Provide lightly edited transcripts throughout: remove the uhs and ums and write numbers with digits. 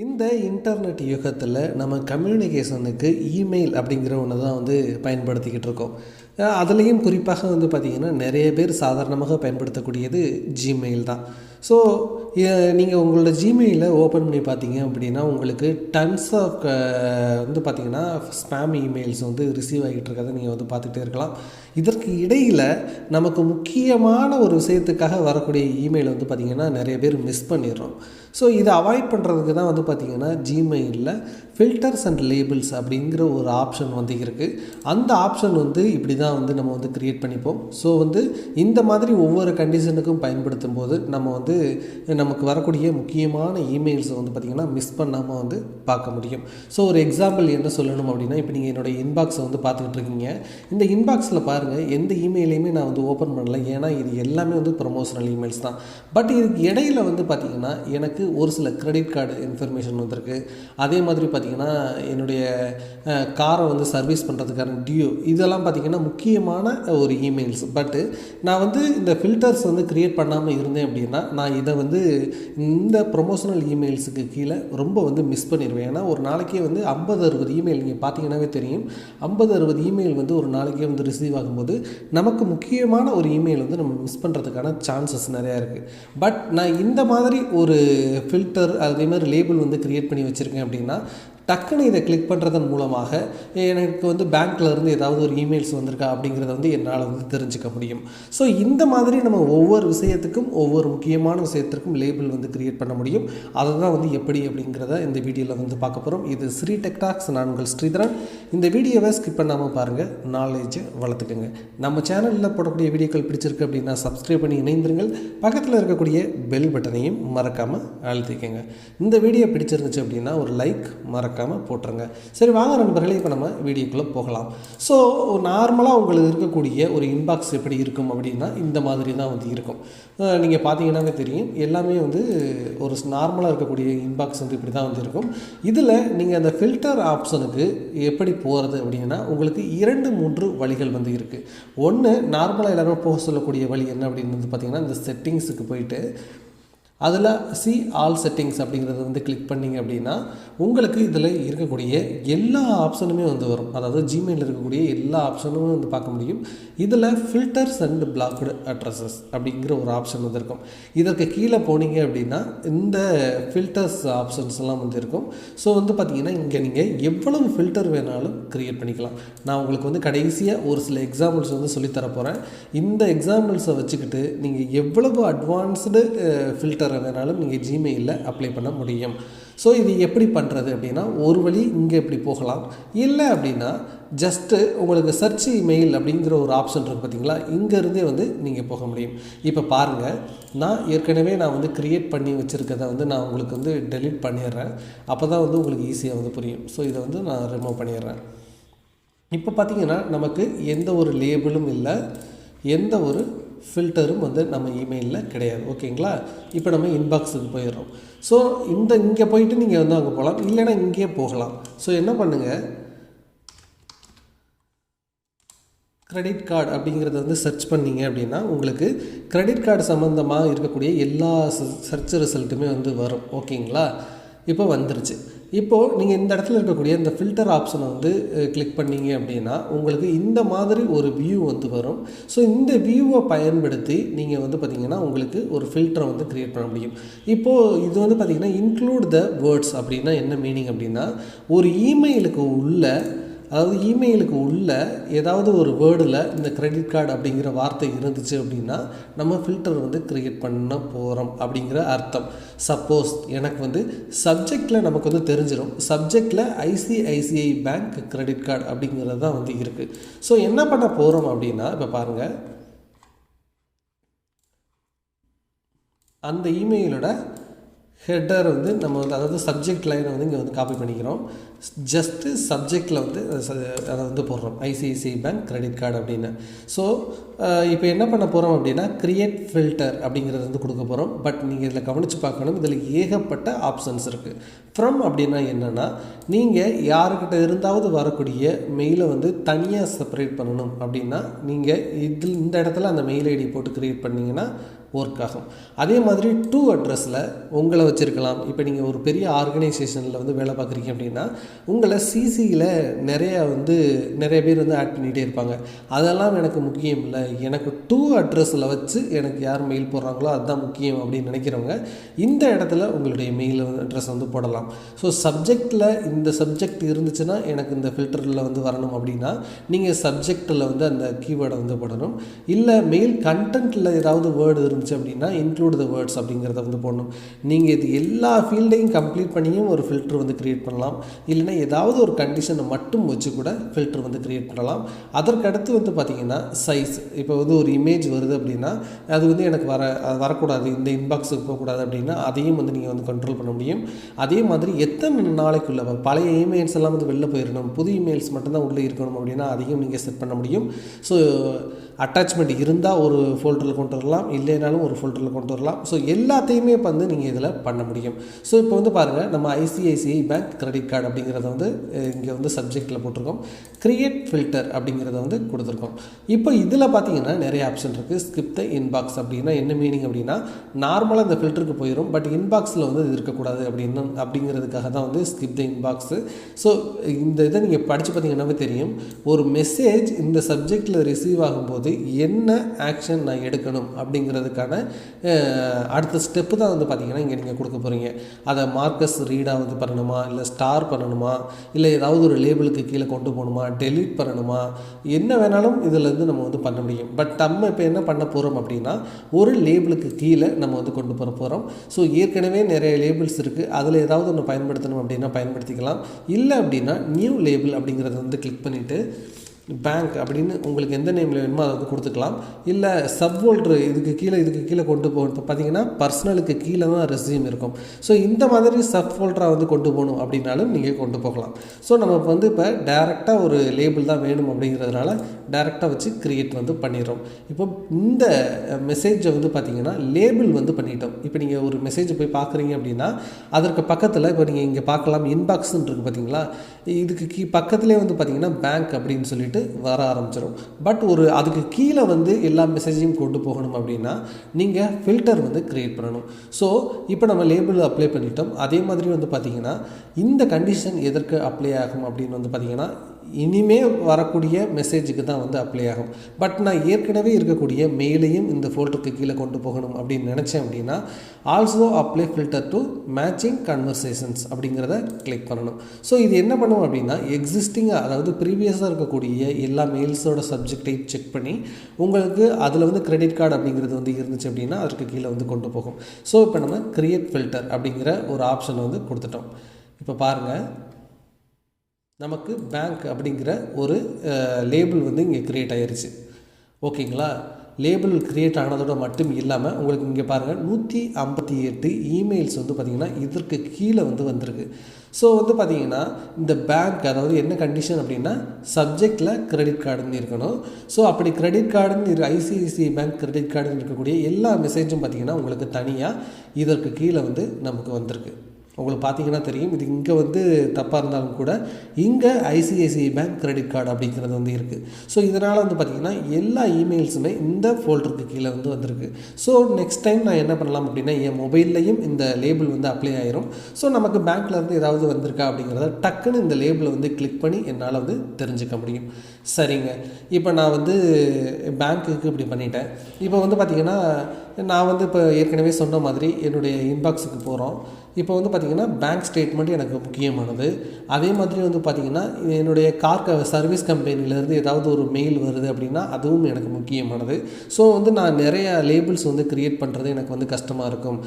இந்த இன்டர்நெட் யுகத்தில் நம்ம கம்யூனிகேஷனுக்கு இமெயில் அப்படிங்கிற ஒன்று தான் பயன்படுத்திக்கிட்டு இருக்கோம். அதுலேயும் குறிப்பாக பார்த்திங்கன்னா நிறைய பேர் சாதாரணமாக பயன்படுத்தக்கூடியது ஜிமெயில் தான். ஸோ நீங்கள் உங்களோட ஜிமெயிலை ஓப்பன் பண்ணி பார்த்தீங்க அப்படின்னா உங்களுக்கு டன்ஸ் ஆஃப் பார்த்திங்கன்னா ஸ்பேம் இமெயில்ஸ் ரிசீவ் ஆகிட்டு இருக்கிறத நீங்கள் பார்த்துட்டே இருக்கலாம். இதற்கு இடையில் நமக்கு முக்கியமான ஒரு விஷயத்துக்காக வரக்கூடிய இமெயில் பார்த்திங்கன்னா நிறைய பேர் மிஸ் பண்ணிடுறோம். ஸோ இதை அவாய்ட் பண்ணுறதுக்கு தான் பார்த்திங்கன்னா ஜிமெயிலில் ஃபில்டர்ஸ் அண்ட் லேபிள்ஸ் அப்படிங்கிற ஒரு ஆப்ஷன் இருக்குது. அந்த ஆப்ஷன் இப்படி தான் நம்ம க்ரியேட் பண்ணிப்போம். ஸோ இந்த மாதிரி ஒவ்வொரு கண்டிஷனுக்கும் பயன்படுத்தும் போது நம்ம நமக்கு வரக்கூடிய முக்கியமான இமெயில்ஸை பார்த்திங்கன்னா மிஸ் பண்ணாமல் பார்க்க முடியும். ஸோ ஒரு எக்ஸாம்பிள் என்ன சொல்லணும் அப்படின்னா, இப்போ நீங்கள் என்னுடைய இன்பாக்ஸை பார்த்துக்கிட்டு இருக்கீங்க. இந்த இன்பாக்ஸில் பாருங்கள், எந்த இமெயிலையுமே நான் ஓப்பன் பண்ணல. ஏன்னா இது எல்லாமே ப்ரொமோஷனல் இமெயில்ஸ் தான். பட் இதுக்கு இடையில் பார்த்திங்கன்னா எனக்கு ஒரு சில கிரெடிட் கார்டு இன்ஃபர்மேஷன் வந்திருக்கு. அதே மாதிரி பார்த்திங்கன்னா என்னுடைய காரை சர்வீஸ் பண்ணுறதுக்கான டியூ, இதெல்லாம் பார்த்திங்கன்னா முக்கியமான ஒரு இமெயில்ஸ். பட்டு நான் இந்த ஃபில்டர்ஸ் க்ரியேட் பண்ணாமல் இருந்தேன் அப்படின்னா நான் இதை இந்த ப்ரொமோஷனல் இமெயில்ஸுக்கு கீழே ரொம்ப மிஸ் பண்ணிடுவேன். ஏன்னா ஒரு நாளைக்கே 50-60 இமெயில் நீங்கள் பார்த்தீங்கன்னாவே தெரியும். 50-60 இமெயில் ஒரு நாளைக்கே ரிசீவ் ஆகும்போது நமக்கு முக்கியமான ஒரு இமெயில் நம்ம மிஸ் பண்ணுறதுக்கான சான்சஸ் நிறையா இருக்குது. பட் நான் இந்த மாதிரி ஒரு ஃபில்டர் அதே மாதிரி லேபிள் க்ரியேட் பண்ணி வச்சுருக்கேன் அப்படின்னா டக்குன்னு இதை கிளிக் பண்ணுறதன் மூலமாக எனக்கு பேங்க்லேருந்து ஏதாவது ஒரு இமெயில்ஸ் வந்திருக்கா அப்படிங்கிறத என்னால் தெரிஞ்சுக்க முடியும். ஸோ இந்த மாதிரி நம்ம ஒவ்வொரு விஷயத்துக்கும் ஒவ்வொரு முக்கியமான விஷயத்திற்கும் லேபிள் க்ரியேட் பண்ண முடியும். அதை தான் எப்படி அப்படிங்கிறத இந்த வீடியோவில் பார்க்க போகிறோம். இது ஸ்ரீ டெக் டாக்ஸ். நான் உங்கள் ஸ்ரீதரன். இந்த வீடியோவை ஸ்கிப் பண்ணாமல் பாருங்கள், நாலேஜை வளர்த்துக்குங்க. நம்ம சேனலில் போடக்கூடிய வீடியோக்கள் பிடிச்சிருக்கு அப்படின்னா சப்ஸ்கிரைப் பண்ணி இணைந்திருங்கள். பக்கத்தில் இருக்கக்கூடிய பெல் பட்டனையும் மறக்காமல் அழுத்திக்கங்க. இந்த வீடியோ பிடிச்சிருந்துச்சு அப்படின்னா ஒரு லைக் போட்டுருங்க. சரி, வாங்க நண்பர்களே, இப்போ நம்ம வீடியோக்குள்ளே போகலாம். ஸோ நார்மலாக உங்களுக்கு இருக்கக்கூடிய ஒரு இன்பாக்ஸ் எப்படி இருக்கும் அப்படின்னா இந்த மாதிரி தான் இருக்கும். நீங்கள் பார்த்தீங்கன்னாவே தெரியும், எல்லாமே ஒரு நார்மலாக இருக்கக்கூடிய இன்பாக்ஸ் இப்படி தான் இருக்கும். இதில் நீங்கள் அந்த ஃபில்டர் ஆப்ஷனுக்கு எப்படி போகிறது அப்படின்னா உங்களுக்கு 2-3 வழிகள் இருக்குது. ஒன்று, நார்மலாக எல்லாரும் போக சொல்லக்கூடிய வழி என்ன அப்படின்னு பார்த்தீங்கன்னா இந்த செட்டிங்ஸுக்கு போயிட்டு அதில் சி ஆல் செட்டிங்ஸ் அப்படிங்கிறத கிளிக் பண்ணிங்க அப்படின்னா உங்களுக்கு இதில் இருக்கக்கூடிய எல்லா ஆப்ஷனுமே வரும். அதாவது ஜிமெயிலில் இருக்கக்கூடிய எல்லா ஆப்ஷனுமே பார்க்க முடியும். இதில் ஃபில்டர்ஸ் அண்ட் பிளாக்டு அட்ரஸஸ் அப்படிங்கிற ஒரு ஆப்ஷன் இருக்கும். இதற்கு கீழே போனீங்க அப்படின்னா இந்த ஃபில்டர்ஸ் ஆப்ஷன்ஸ் எல்லாம் இருக்கும். ஸோ பார்த்திங்கன்னா இங்கே நீங்கள் எவ்வளவு ஃபில்டர் வேணாலும் க்ரியேட் பண்ணிக்கலாம். நான் உங்களுக்கு கடைசியாக ஒரு சில எக்ஸாம்பிள்ஸ் சொல்லித்தர போகிறேன். இந்த எக்ஸாம்பிள்ஸை வச்சுக்கிட்டு நீங்கள் எவ்வளவு அட்வான்ஸ்டு ஃபில்டர் வேணாலும் நீங்கள் ஜிமெயிலில் அப்ளை பண்ண முடியும். ஸோ இது எப்படி பண்ணுறது அப்படின்னா ஒரு வழி இங்கே இப்படி போகலாம். இல்லை அப்படின்னா ஜஸ்ட்டு உங்களுக்கு சர்ச் இமெயில் அப்படிங்கிற ஒரு ஆப்ஷன் இருக்குது பார்த்தீங்களா, இங்கேருந்தே நீங்கள் போக முடியும். இப்போ பாருங்கள், நான் ஏற்கனவே க்ரியேட் பண்ணி வச்சுருக்கதை நான் உங்களுக்கு டெலீட் பண்ணிடுறேன். அப்போ தான் உங்களுக்கு ஈஸியாக புரியும். ஸோ இதை நான் ரிமூவ் பண்ணிடுறேன். இப்போ பார்த்திங்கன்னா நமக்கு எந்த ஒரு லேபிளும் இல்லை, எந்த ஒரு ஃபில்டரும் நம்ம இமெயிலில் கிடையாது. ஓகேங்களா? இப்போ நம்ம இன்பாக்ஸுக்கு போயிடுறோம். ஸோ இங்கே போயிட்டு நீங்கள் அங்கே போகலாம், இல்லைன்னா இங்கேயே போகலாம். ஸோ என்ன பண்ணுங்கள், கிரெடிட் கார்டு அப்படிங்கிறத சர்ச் பண்ணிங்க அப்படின்னா உங்களுக்கு கிரெடிட் கார்டு சம்மந்தமாக இருக்கக்கூடிய எல்லா சர்ச் ரிசல்ட்டுமே வரும். ஓகேங்களா? இப்போ வந்துருச்சு. இப்போது நீங்கள் இந்த இடத்துல இருக்கக்கூடிய இந்த ஃபில்டர் ஆப்ஷனை கிளிக் பண்ணிங்க அப்படின்னா உங்களுக்கு இந்த மாதிரி ஒரு வியூ வரும். ஸோ இந்த வியூவை பயன்படுத்தி நீங்கள் பார்த்திங்கன்னா உங்களுக்கு ஒரு ஃபில்டரை க்ரியேட் பண்ண முடியும். இப்போது இது பார்த்திங்கன்னா இன்க்ளூட் த வேர்ட்ஸ் அப்படின்னா என்ன மீனிங் அப்படின்னா ஒரு இமெயிலுக்கு உள்ள ஏதாவது ஒரு வேர்டில் இந்த கிரெடிட் கார்டு அப்படிங்கிற வார்த்தை இருந்துச்சு அப்படின்னா நம்ம ஃபில்டர் க்ரியேட் பண்ண போகிறோம் அப்படிங்கிற அர்த்தம். சப்போஸ் எனக்கு சப்ஜெக்டில் நமக்கு தெரிஞ்சிடும். சப்ஜெக்டில் ஐசிஐசிஐ பேங்க் கிரெடிட் கார்டு அப்படிங்கிறது தான் இருக்குது. ஸோ என்ன பண்ண போகிறோம் அப்படின்னா இப்போ பாருங்கள், அந்த இமெயிலோட ஹெட்டர் நம்ம அதாவது சப்ஜெக்ட் லைனை இங்கே காப்பி பண்ணிக்கிறோம். ஜஸ்ட்டு சப்ஜெக்டில் அதை போடுறோம், ஐசிஐசிஐ பேங்க் கிரெடிட் கார்டு அப்படின்னு. ஸோ இப்போ என்ன பண்ண போகிறோம் அப்படின்னா கிரியேட் ஃபில்டர் அப்படிங்கிறது கொடுக்க போகிறோம். பட் நீங்கள் இதில் கவனித்து பார்க்கணும், இதில் ஏகப்பட்ட ஆப்ஷன்ஸ் இருக்குது. ஃப்ரம் அப்படின்னா என்னென்னா நீங்கள் யாருக்கிட்ட இருந்தாவது வரக்கூடிய மெயிலை தனியாக செப்பரேட் பண்ணணும் அப்படின்னா நீங்கள் இந்த இடத்துல அந்த மெயில் ஐடி போட்டு க்ரியேட் பண்ணிங்கன்னா ஒர்க் ஆகும். அதே மாதிரி டு அட்ரஸில் உங்களை வச்சுருக்கலாம். இப்போ நீங்கள் ஒரு பெரிய ஆர்கனைசேஷனில் வந்து வேலை பார்க்குறீங்க அப்படின்னா உங்களை சிசியில் நிறைய பேர் வந்து ஆட் பண்ணிகிட்டே இருப்பாங்க. அதெல்லாம் எனக்கு முக்கியம் இல்லை, எனக்கு டு அட்ரஸில் வச்சு எனக்கு யார் மெயில் போடுறாங்களோ அதுதான் முக்கியம் அப்படின்னு நினைக்கிறவங்க இந்த இடத்துல உங்களுடைய மெயில் அட்ரஸ் வந்து போடலாம். ஸோ சப்ஜெக்டில் இந்த சப்ஜெக்ட் இருந்துச்சுன்னா எனக்கு இந்த ஃபில்டரில் வந்து வரணும் அப்படின்னா நீங்கள் சப்ஜெக்டில் வந்து அந்த கீவேர்டை வந்து போடணும். இல்லை மெயில் கண்டென்ட்டில் ஏதாவது வேர்டு இருந்துச்சு அப்படின்னா இன்க்ளூட் த வேர்ட்ஸ் அப்படிங்கிறத வந்து போடணும். நீங்கள் இது எல்லா ஃபீல்டையும் கம்ப்ளீட் பண்ணியும் ஒரு ஃபில்டர் வந்து க்ரியேட் பண்ணலாம். இல்லைன்னா ஏதாவது ஒரு கண்டிஷனை மட்டும் வச்சு கூட ஃபில்டர் வந்து க்ரியேட் பண்ணலாம். அதற்கடுத்து வந்து பார்த்திங்கன்னா சைஸ். இப்போ வந்து ஒரு இமேஜ் வருது அப்படின்னா அது வந்து எனக்கு வரக்கூடாது, இந்த இன்பாக்ஸுக்கு போகக்கூடாது அப்படின்னா அதையும் வந்து நீங்கள் வந்து கண்ட்ரோல் பண்ண முடியும். அதே மாதிரி எத்தனை நாளைக்குள்ள பழைய இமெயில்ஸ் எல்லாம் வந்து வெளில போயிடணும், புது இமெயில்ஸ் மட்டும்தான் உள்ளே இருக்கணும் அப்படின்னா அதையும் நீங்கள் செட் பண்ண முடியும். ஸோ அட்டாச்மெண்ட் இருந்தால் ஒரு ஃபோல்டரில் கொண்டு வரலாம், இல்லைனாலும் ஒரு ஃபோல்டரில் கொண்டு வரலாம். ஸோ எல்லாத்தையுமே வந்து நீங்கள் இதில் பண்ண முடியும். ஸோ இப்போ வந்து பாருங்கள், நம்ம ஐசிஐசிஐ பேங்க் கிரெடிட் கார்டு அப்படிங்கிறத வந்து இங்கே வந்து சப்ஜெக்டில் போட்டிருக்கோம். கிரியேட் ஃபில்டர் அப்படிங்கிறத வந்து கொடுத்துருக்கோம். இப்போ இதில் பார்த்தீங்கன்னா நிறைய ஆப்ஷன் இருக்குது. ஸ்கிப் த இன்பாக்ஸ் அப்படின்னா என்ன மீனிங் அப்படின்னா நார்மலாக இந்த ஃபில்டருக்கு போயிடும், பட் இன்பாக்ஸில் வந்து இது இருக்கக்கூடாது அப்படிங்கிறதுக்காக தான் வந்து ஸ்கிப் த இன்பாக்ஸு. ஸோ இந்த இதை நீங்கள் படித்து பார்த்தீங்கன்னாவே தெரியும். ஒரு மெசேஜ் இந்த சப்ஜெக்டில் ரிசீவ் ஆகும்போது என்ன ஆக்ஷன் நான் எடுக்கணும் அப்படிங்கிறதுக்கான அடுத்த ஸ்டெப்பு தான் வந்து பார்த்திங்கன்னா இங்கே நீங்கள் கொடுக்க போகிறீங்க. அதை மார்க்கஸ் ரீடாக வந்து பண்ணணுமா, இல்லை ஸ்டார் பண்ணணுமா, இல்லை ஏதாவது ஒரு லேபிளுக்கு கீழே கொண்டு போகணுமா, டெலீட் பண்ணணுமா, என்ன வேணாலும் இதிலேருந்து நம்ம வந்து பண்ண முடியும். பட் நம்ம இப்போ என்ன பண்ண போகிறோம் அப்படின்னா ஒரு லேபிளுக்கு கீழே நம்ம வந்து கொண்டு போகிற போகிறோம். ஸோ ஏற்கனவே நிறைய லேபிள்ஸ் இருக்குது, அதில் ஏதாவது ஒன்று பயன்படுத்தணும் அப்படின்னா பயன்படுத்திக்கலாம். இல்லை அப்படின்னா நியூ லேபிள் அப்படிங்கிறத வந்து கிளிக் பண்ணிவிட்டு பேங்க் அப்படின்னு உங்களுக்கு எந்த நேமில் வேணுமோ அதை வந்து கொடுத்துக்கலாம். இல்லை சப்ஃபோல்டர் இதுக்கு கீழே கொண்டு போகணும். இப்போ பார்த்தீங்கன்னா பர்சனலுக்கு கீழே தான் ரெஸ்யூம் இருக்கும். ஸோ இந்த மாதிரி சப்ஃபோல்டராக வந்து கொண்டு போகணும் அப்படின்னாலும் நீங்கள் கொண்டு போகலாம். ஸோ நம்ம வந்து இப்போ டேரெக்டாக ஒரு லேபிள் தான் வேணும் அப்படிங்கிறதுனால டேரெக்டாக வச்சு க்ரியேட் வந்து பண்ணிடுறோம். இப்போ இந்த மெசேஜை வந்து பார்த்திங்கன்னா லேபிள் வந்து பண்ணிட்டோம். இப்போ நீங்கள் ஒரு மெசேஜ் போய் பார்க்குறீங்க அப்படின்னா அதற்கு பக்கத்தில் இப்போ நீங்கள் இங்கே பார்க்கலாம் இன்பாக்ஸ்ன்னு இருக்குது பார்த்தீங்களா, இதுக்கு பக்கத்துலேயே வந்து பார்த்திங்கன்னா பேங்க் அப்படின்னு சொல்லிட்டு வர ஆரம்பிச்சிடும். பட் அதுக்கு கீழே வந்து எல்லா மெசேஜையும் கொண்டு போகணும் அப்படின்னா நீங்கள் ஃபில்டர் வந்து க்ரியேட் பண்ணணும். ஸோ இப்போ நம்ம லேபிள் அப்ளை பண்ணிட்டோம். அதே மாதிரி வந்து பார்த்திங்கன்னா இந்த கண்டிஷன் எதற்கு அப்ளை ஆகும் அப்படின்னு வந்து பார்த்திங்கன்னா இனிமே வரக்கூடிய மெசேஜுக்கு தான் வந்து அப்ளை ஆகும். பட் நான் ஏற்கனவே இருக்கக்கூடிய மெயிலையும் இந்த ஃபோல்டருக்கு கீழே கொண்டு போகணும் அப்படின்னு நினச்சேன் அப்படின்னா also apply filter to matching conversations அப்படிங்கிறத கிளிக் பண்ணணும். ஸோ இது என்ன பண்ணுவோம் அப்படின்னா எக்ஸிஸ்டிங்காக அதாவது ப்ரீவியஸாக இருக்கக்கூடிய எல்லா மெயில்ஸோட சப்ஜெக்டையும் செக் பண்ணி உங்களுக்கு அதில் வந்து கிரெடிட் கார்டு அப்படிங்கிறது வந்து இருந்துச்சு அப்படின்னா அதற்கு கீழே வந்து கொண்டு போகும். ஸோ இப்போ நம்ம கிரியேட் ஃபில்டர் அப்படிங்கிற ஒரு ஆப்ஷனை வந்து கொடுத்துட்டோம். இப்போ பாருங்கள், நமக்கு பேங்க் அப்படிங்கிற ஒரு லேபிள் வந்து இங்கே க்ரியேட் ஆகிருச்சு. ஓகேங்களா, லேபிள் க்ரியேட் ஆனதோட மட்டும் இல்லாமல் உங்களுக்கு இங்கே பாருங்கள் 158 இமெயில்ஸ் வந்து பார்த்திங்கன்னா இதற்கு கீழே வந்து வந்திருக்கு. ஸோ வந்து பார்த்திங்கன்னா இந்த பேங்க் அதாவது என்ன கண்டிஷன் அப்படின்னா சப்ஜெக்டில் கிரெடிட் கார்டுன்னு இருக்கணும். ஸோ அப்படி கிரெடிட் கார்டுன்னு ஐசிஐசிஐ பேங்க் கிரெடிட் கார்டுன்னு இருக்கக்கூடிய எல்லா மெசேஜும் பார்த்திங்கன்னா உங்களுக்கு தனியாக இதற்கு கீழே வந்து நமக்கு வந்திருக்கு. உங்களுக்கு பார்த்தீங்கன்னா தெரியும், இது இங்கே வந்து தப்பாக இருந்தாலும் கூட இங்கே ஐசிஐசிஐ பேங்க் கிரெடிட் கார்டு அப்படிங்கிறது வந்து இருக்குது. ஸோ இதனால் வந்து பார்த்திங்கன்னா எல்லா இமெயில்ஸுமே இந்த ஃபோல்டருக்கு கீழே வந்து வந்திருக்கு. ஸோ நெக்ஸ்ட் டைம் நான் என்ன பண்ணலாம் அப்படின்னா என் மொபைல்லையும் இந்த லேபிள் வந்து அப்ளை ஆயிரும். ஸோ நமக்கு பேங்க்லேருந்து ஏதாவது வந்திருக்கா அப்படிங்கிறத டக்குன்னு இந்த லேபிளை வந்து கிளிக் பண்ணி என்னால் வந்து தெரிஞ்சுக்க முடியும். சரிங்க, இப்போ நான் வந்து பேங்க்குக்கு இப்படி பண்ணிட்டேன். இப்போ வந்து பார்த்திங்கன்னா நான் வந்து இப்போ ஏற்கனவே சொன்ன மாதிரி என்னுடைய இன்பாக்ஸுக்கு போகிறோம். இப்போ வந்து பார்த்திங்கன்னா பேங்க் ஸ்டேட்மெண்ட் எனக்கு முக்கியமானது. அதே மாதிரி வந்து பார்த்திங்கன்னா என்னுடைய சர்வீஸ் கம்பெனிலேருந்து ஏதாவது ஒரு மெயில் வருது அப்படின்னா அதுவும் எனக்கு முக்கியமானது. ஸோ வந்து நான் நிறைய லேபிள்ஸ் வந்து க்ரியேட் பண்ணுறது எனக்கு வந்து கஷ்டமாக இருக்கும்.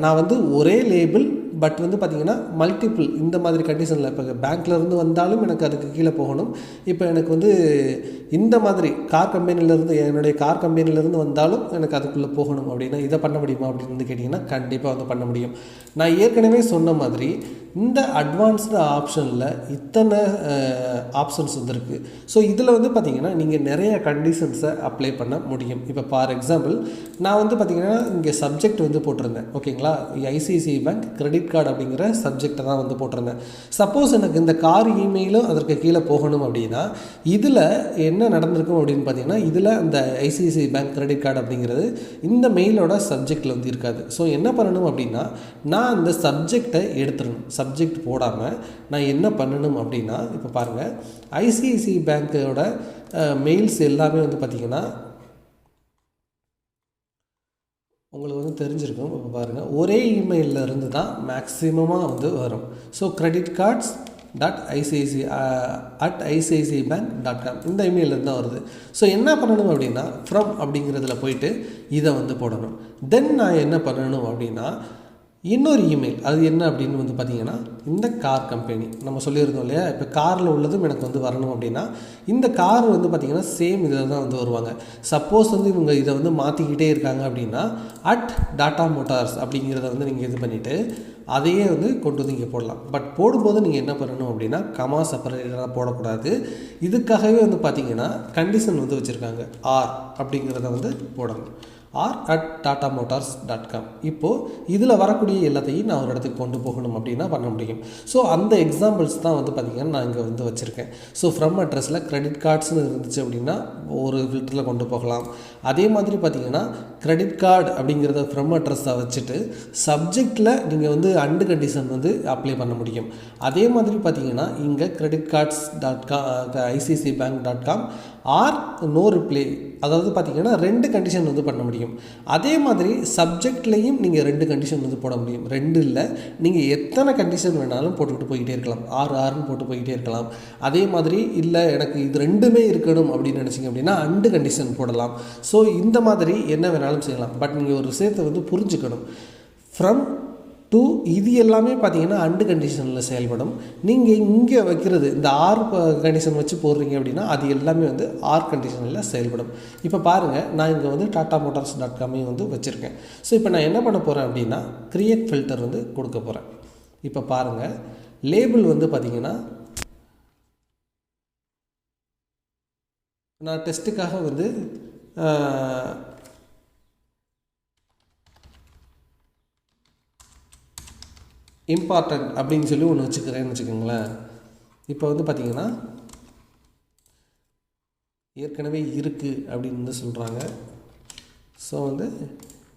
நான் வந்து ஒரே லேபிள் பட் வந்து பார்த்திங்கன்னா மல்டிபிள் இந்த மாதிரி கண்டிஷனில் இப்போ பேங்க்லேருந்து வந்தாலும் எனக்கு அதுக்கு கீழே போகணும். இப்போ எனக்கு வந்து இந்த மாதிரி என்னுடைய கார் கம்பெனிலேருந்து வந்தாலும் எனக்கு அதுக்குள்ளே போகணும் அப்படின்னா இதை பண்ண முடியுமா அப்படின்னு வந்து கேட்டிங்கன்னா கண்டிப்பாக வந்து பண்ண முடியும். நான் ஏற்கனவே சொன்ன மாதிரி இந்த அட்வான்ஸ்டு ஆப்ஷனில் இத்தனை ஆப்ஷன்ஸ் வந்துருக்கு. ஸோ இதில் வந்து பார்த்திங்கன்னா நீங்கள் நிறைய கண்டிஷன்ஸை அப்ளை பண்ண முடியும். இப்போ ஃபார் எக்ஸாம்பிள் நான் வந்து பார்த்திங்கன்னா இங்கே சப்ஜெக்ட் வந்து போட்டிருந்தேன். ஓகேங்களா, ஐசிஐசிஐ பேங்க் கிரெடிட் கார்டு அப்படிங்கிற சப்ஜெக்டை தான் வந்து போட்டிருந்தேன். சப்போஸ் எனக்கு இந்த கார் இமெயிலும் அதற்கு கீழே போகணும் அப்படின்னா இதில் என்ன நடந்திருக்கும் அப்படின்னு பார்த்தீங்கன்னா, இதில் அந்த ஐசிஐசிஐ பேங்க் கிரெடிட் கார்டு அப்படிங்கிறது இந்த மெயிலோட சப்ஜெக்டில் வந்து இருக்காது. ஸோ என்ன பண்ணணும் அப்படின்னா, நான் அந்த சப்ஜெக்டை எடுத்துடணும். சப்ஜெக்ட் போடாமல் நான் என்ன பண்ணணும் அப்படின்னா, இப்போ பாருங்கள், ஐசிஐசிஐ பேங்க்கோட மெயில்ஸ் எல்லாமே வந்து பார்த்திங்கன்னா உங்களுக்கு வந்து தெரிஞ்சிருக்கும். இப்போ பாருங்கள், ஒரே இமெயிலில் இருந்து தான் மேக்ஸிமமாக வந்து வரும். ஸோ கிரெடிட் கார்ட்ஸ் @icicibank.com இந்த இமெயிலேருந்து தான் வருது. ஸோ என்ன பண்ணணும் அப்படின்னா, ஃப்ரம் அப்படிங்கிறதுல போயிட்டு இதை வந்து போடணும். தென் நான் என்ன பண்ணணும் அப்படின்னா, இன்னொரு இமெயில், அது என்ன அப்படின்னு வந்து பார்த்திங்கன்னா, இந்த கார் கம்பெனி நம்ம சொல்லியிருந்தோம் இல்லையா, இப்போ காரில் உள்ளதும் எனக்கு வந்து வரணும் அப்படின்னா இந்த கார் வந்து பார்த்திங்கன்னா சேம் இதில் தான் வந்து வருவாங்க. சப்போஸ் வந்து இவங்க இதை வந்து மாற்றிக்கிட்டே இருக்காங்க அப்படின்னா @டாடா மோட்டார்ஸ் அப்படிங்கிறத வந்து நீங்கள் இது பண்ணிவிட்டு அதையே வந்து கொண்டு வந்து இங்கே போடலாம். பட் போடும்போது நீங்கள் என்ன பண்ணணும் அப்படின்னா, கமா செப்பரேட்டடாக போடக்கூடாது. இதுக்காகவே வந்து பார்த்திங்கன்னா கண்டிஷன் வந்து வச்சுருக்காங்க, ஆர் அப்படிங்கிறத வந்து போடணும். r@tatamotors.com. இப்போது இதில் வரக்கூடிய எல்லாத்தையும் நான் ஒரு இடத்துக்கு கொண்டு போகணும் அப்படின்னா பண்ண முடியும். ஸோ அந்த எக்ஸாம்பிள்ஸ் தான் வந்து பார்த்திங்கன்னா நான் இங்கே வந்து வச்சுருக்கேன். ஸோ ஃப்ரம் அட்ரஸில் கிரெடிட் கார்ட்ஸ்னு இருந்துச்சு அப்படின்னா ஒரு ஃபில்டரில் கொண்டு போகலாம். அதே மாதிரி பார்த்திங்கன்னா கிரெடிட் கார்டு அப்படிங்கிறத ஃப்ரம் அட்ரஸை வச்சுட்டு சப்ஜெக்டில் நீங்கள் வந்து அண்டு கண்டிஷன் வந்து அப்ளை பண்ண முடியும். அதே மாதிரி பார்த்திங்கன்னா இங்கே creditcards.com ICICIbank.com R no reply, அதாவது பார்த்திங்கன்னா 2 கண்டிஷன் வந்து பண்ண முடியும். அதே மாதிரி சப்ஜெக்ட்லேயும் நீங்கள் 2 கண்டிஷன் வந்து போட முடியும். 2 இல்லை, நீங்கள் எத்தனை கண்டிஷன் வேணாலும் போட்டுக்கிட்டு போய்கிட்டே இருக்கலாம். ஆறுன்னு போட்டு போய்கிட்டே இருக்கலாம். அதே மாதிரி இல்லை எனக்கு இது 2மே இருக்கணும் அப்படின்னு நினச்சிங்க அப்படின்னா அண்டு கண்டிஷன் போடலாம். ஸோ இந்த மாதிரி என்ன வேணாலும் செய்யலாம். பட் நீங்கள் ஒரு விஷயத்தை வந்து புரிஞ்சுக்கணும், ஃப்ரம் டு இது எல்லாமே பார்த்தீங்கன்னா அண்டு கண்டிஷனில் செயல்படும். நீங்கள் இங்கே வைக்கிறது இந்த ஆர் கண்டிஷன் வச்சு போடுறீங்க அப்படின்னா அது எல்லாமே வந்து ஆர் கண்டிஷனில் செயல்படும். இப்போ பாருங்கள், நான் இங்கே வந்து tatamotors.com வந்து வச்சுருக்கேன். ஸோ இப்போ நான் என்ன பண்ண போகிறேன் அப்படின்னா, கிரியேட் ஃபில்டர் வந்து கொடுக்க போகிறேன். இப்போ பாருங்கள், லேபிள் வந்து பார்த்திங்கன்னா நான் டெஸ்ட்டுக்காக வந்து இம்பார்ட்டன்ட் அப்படின்னு சொல்லி ஒன்று வச்சுக்கிறேன்னு வச்சுக்கோங்களேன். இப்போ வந்து பார்த்திங்கன்னா ஏற்கனவே இருக்குது அப்படின்னு வந்து சொல்கிறாங்க. ஸோ வந்து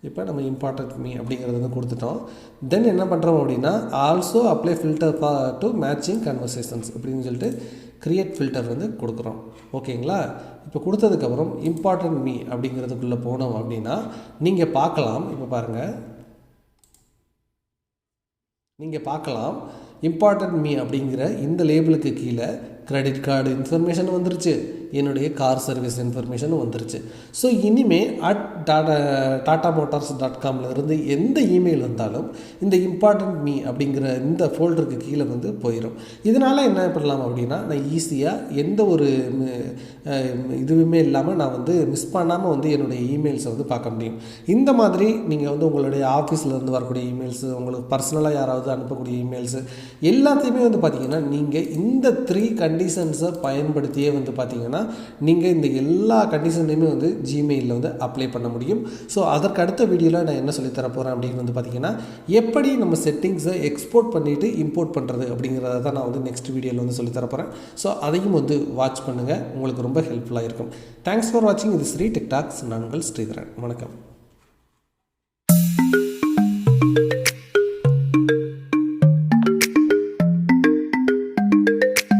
இப்போ நம்ம இம்பார்ட்டன்ட் மீ அப்படிங்கிறத வந்து கொடுத்துட்டோம். தென் என்ன பண்ணுறோம் அப்படின்னா, also apply filter to matching conversations அப்படின்னு சொல்லிட்டு கிரியேட் ஃபில்டர் வந்து கொடுக்குறோம். ஓகேங்களா, இப்போ கொடுத்ததுக்கப்புறம் இம்பார்ட்டன்ட் மீ அப்படிங்கிறதுக்குள்ளே போனோம் அப்படின்னா நீங்கள் பார்க்கலாம். இப்போ பாருங்கள், நீங்கள் பார்க்கலாம், இம்பார்ட்டன்ட் மீ அப்படிங்கிற இந்த லேபிளுக்கு கீழே கிரெடிட் கார்டு இன்ஃபர்மேஷன் வந்துருச்சு, என்னுடைய கார் சர்வீஸ் இன்ஃபர்மேஷனும் வந்துருச்சு. ஸோ இனிமேல் @tatamotors.com இருந்து எந்த இமெயில் வந்தாலும் இந்த இம்பார்ட்டன்ட் மீ அப்படிங்கிற இந்த ஃபோல்டருக்கு கீழே வந்து போயிடும். இதனால் என்ன பண்ணலாம் அப்படின்னா, நான் ஈஸியாக எந்த ஒரு இதுவுமே இல்லாமல் நான் வந்து மிஸ் பண்ணாமல் வந்து என்னுடைய இமெயில்ஸை வந்து பார்க்க முடியும். இந்த மாதிரி நீங்கள் வந்து உங்களுடைய ஆஃபீஸில் இருந்து வரக்கூடிய இமெயில்ஸு, உங்களுக்கு பர்சனலாக யாராவது அனுப்பக்கூடிய இமெயில்ஸு எல்லாத்தையுமே வந்து பார்த்திங்கன்னா நீங்கள் இந்த 3 கண்டிஷன்ஸை பயன்படுத்தியே வந்து பார்த்திங்கன்னா நீங்கள் இந்த எல்லா கண்டிஷன்லையுமே வந்து ஜிமெயிலில் வந்து அப்ளை பண்ண முடியும். ஸோ அதற்கு அடுத்த வீடியோவில் நான் என்ன சொல்லித்தர போகிறேன் அப்படின்னு வந்து பார்த்திங்கன்னா, எப்படி நம்ம செட்டிங்ஸை எக்ஸ்போர்ட் பண்ணிவிட்டு இம்போர்ட் பண்ணுறது அப்படிங்கிறத தான் நான் வந்து நெக்ஸ்ட் வீடியோவில் வந்து சொல்லித்தர போகிறேன். ஸோ அதையும் வந்து வாட்ச் பண்ணுங்கள், உங்களுக்கு ரொம்ப ஹெல்ப்ஃபுல்லாக இருக்கும். தேங்க்ஸ் ஃபார் வாட்சிங். இது ஸ்ரீ டெக் டாக்ஸ். நான் உங்கள் ஸ்ரீதரன். வணக்கம்.